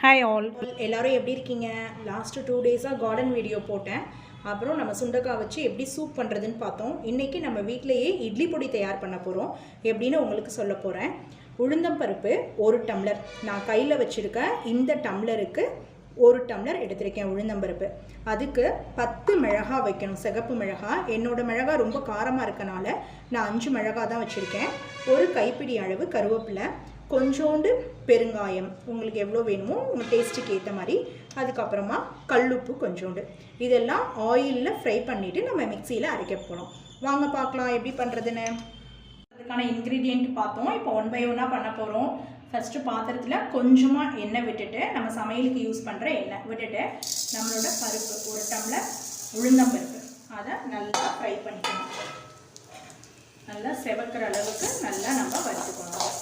Hi all, எல்லோரும் எப்படி இருக்கீங்க? லாஸ்ட்டு 2 டேஸாக கார்டன் வீடியோ போட்டேன். அப்புறம் நம்ம சுண்டக்காய் வச்சு எப்படி சூப் பண்ணுறதுன்னு பார்த்தோம். இன்றைக்கி நம்ம வீட்டிலையே இட்லி பொடி தயார் பண்ண போகிறோம். எப்படின்னு உங்களுக்கு சொல்ல போகிறேன். உளுந்தம்பருப்பு 1 டம்ளர், நான் கையில் வச்சுருக்க இந்த டம்ளருக்கு 1 டம்ளர் எடுத்திருக்கேன் உளுந்தம்பருப்பு. அதுக்கு 10 மிளகா வைக்கணும், சிகப்பு மிளகா. என்னோடய மிளகா ரொம்ப காரமாக இருக்கனால நான் 5 மிளகா தான் வச்சுருக்கேன். ஒரு கைப்பிடி அளவு கருவேப்பிலை, கொஞ்சோண்டு பெருங்காயம், உங்களுக்கு எவ்வளோ வேணுமோ உங்கள் டேஸ்ட்டுக்கு ஏற்ற மாதிரி. அதுக்கப்புறமா கல்லுப்பு கொஞ்சோண்டு. இதெல்லாம் ஆயிலில் ஃப்ரை பண்ணிவிட்டு நம்ம மிக்சியில் அரைக்க போகிறோம். வாங்க பார்க்கலாம் எப்படி பண்ணுறதுன்னு. அதுக்கான இன்க்ரீடியண்ட் பார்த்தோம். இப்போ 1 பை 1 பண்ண போகிறோம். ஃபஸ்ட்டு பாத்திரத்தில் கொஞ்சமாக எண்ணெய் விட்டுட்டு, நம்ம சமையலுக்கு யூஸ் பண்ணுற எண்ணெய் விட்டுட்டு, நம்மளோட பருப்பு 1 டம்ளர் உளுந்தம்பருப்பு அதை நல்லா ஃப்ரை பண்ணிக்கணும். நல்லா செவக்கிற அளவுக்கு நல்லா நம்ம வறுத்துக்கணும்.